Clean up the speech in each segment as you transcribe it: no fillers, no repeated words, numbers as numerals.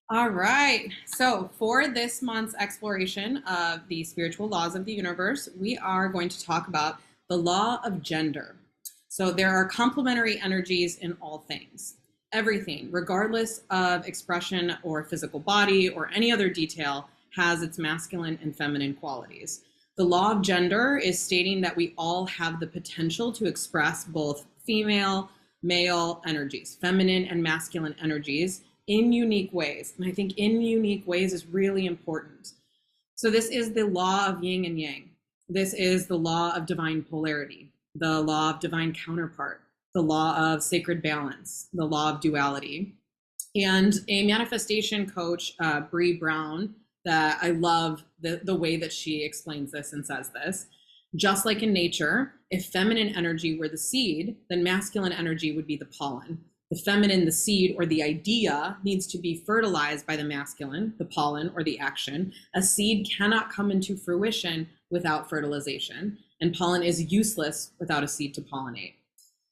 All right. So, for this month's exploration of the spiritual laws of the universe, we are going to talk about the law of gender. So, there are complementary energies in all things. Everything, regardless of expression or physical body or any other detail, has its masculine and feminine qualities. The law of gender is stating that we all have the potential to express both female, male energies, feminine and masculine energies in unique ways. And I think in unique ways is really important. So this is the law of yin and yang. This is the law of divine polarity, the law of divine counterpart, the law of sacred balance, the law of duality. And a manifestation coach, Bre Brown, that I love the way that she explains this and says this. Just like in nature, if feminine energy were the seed, then masculine energy would be the pollen. The feminine, the seed, or the idea needs to be fertilized by the masculine, the pollen, or the action. A seed cannot come into fruition without fertilization, and pollen is useless without a seed to pollinate.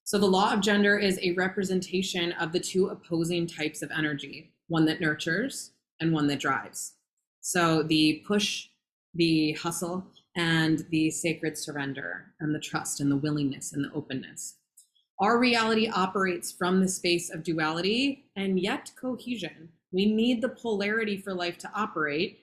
So the law of gender is a representation of the two opposing types of energy, one that nurtures and one that drives. So the push, the hustle, and the sacred surrender, and the trust, and the willingness, and the openness. Our reality operates from the space of duality and yet cohesion. We need the polarity for life to operate.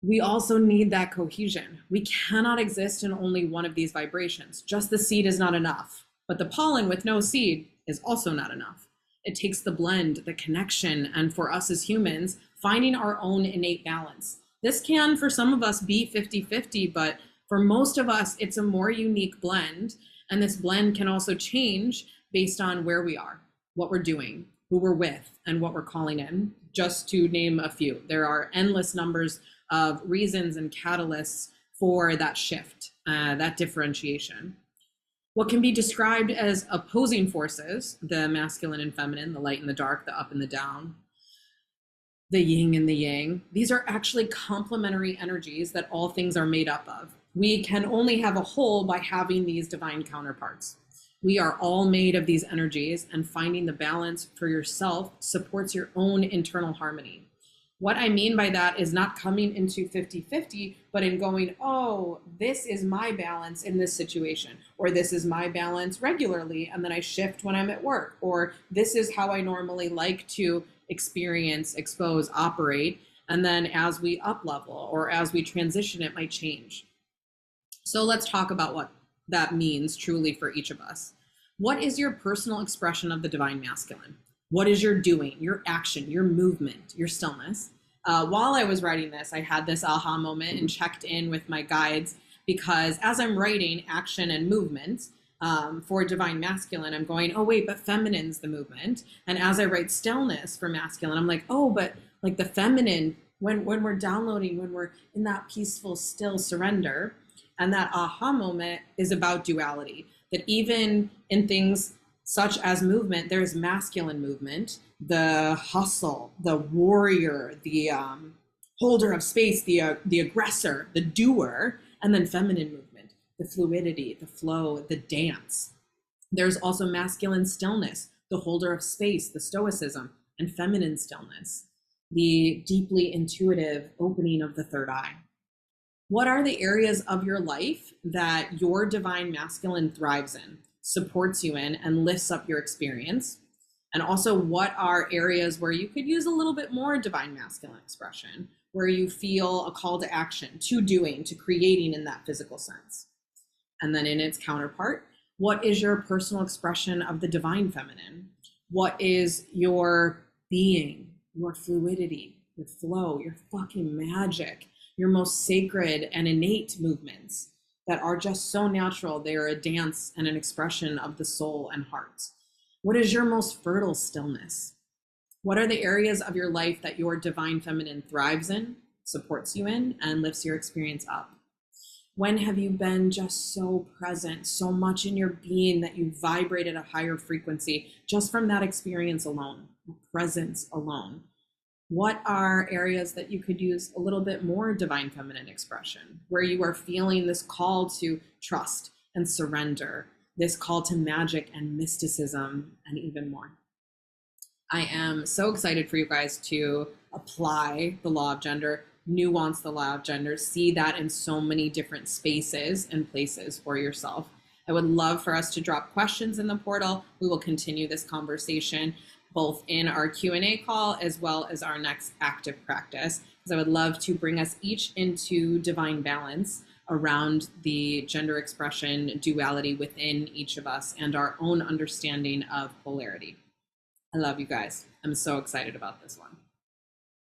We also need that cohesion. We cannot exist in only one of these vibrations. Just the seed is not enough, but the pollen with no seed is also not enough. It takes the blend, the connection, and for us as humans, finding our own innate balance. This can, for some of us, be 50-50, but for most of us, it's a more unique blend. And this blend can also change based on where we are, what we're doing, who we're with, and what we're calling in, just to name a few. There are endless numbers of reasons and catalysts for that shift, that differentiation. What can be described as opposing forces, the masculine and feminine, the light and the dark, the up and the down, the yin and the yang, these are actually complementary energies that all things are made up of. We can only have a whole by having these divine counterparts. We are all made of these energies, and finding the balance for yourself supports your own internal harmony. What I mean by that is not coming into 50-50, but in going, oh, this is my balance in this situation, or this is my balance regularly, and then I shift when I'm at work, or this is how I normally like to experience, expose, operate, and then as we up level or as we transition, it might change. So let's talk about what that means truly for each of us. What is your personal expression of the divine masculine? What is your doing, your action, your movement, your stillness? While I was writing this, I had this aha moment and checked in with my guides, because as I'm writing action and movement for divine masculine, I'm going, oh wait, but feminine's the movement. And as I write stillness for masculine, I'm like, oh, but like the feminine, when we're downloading, when we're in that peaceful, still surrender, and that aha moment is about duality, that even in things such as movement, there's masculine movement, the hustle, the warrior, the holder of space, the aggressor, the doer, and then feminine movement, the fluidity, the flow, the dance. There's also masculine stillness, the holder of space, the stoicism, and feminine stillness, the deeply intuitive opening of the third eye. What are the areas of your life that your divine masculine thrives in, supports you in, and lifts up your experience? And also, what are areas where you could use a little bit more divine masculine expression, where you feel a call to action, to doing, to creating in that physical sense? And then in its counterpart, what is your personal expression of the divine feminine? What is your being, your fluidity, your flow, your fucking magic, your most sacred and innate movements that are just so natural? They are a dance and an expression of the soul and heart. What is your most fertile stillness? What are the areas of your life that your divine feminine thrives in, supports you in, and lifts your experience up? When have you been just so present, so much in your being that you vibrate at a higher frequency just from that experience alone, presence alone? What are areas that you could use a little bit more divine feminine expression, where you are feeling this call to trust and surrender, this call to magic and mysticism, and even more? I am so excited for you guys to apply the law of gender, nuance the law of gender, see that in so many different spaces and places for yourself. I would love for us to drop questions in the portal. We will continue this conversation both in our Q&A call as well as our next active practice, because I would love to bring us each into divine balance around the gender expression duality within each of us and our own understanding of polarity. I love you guys. I'm so excited about this one.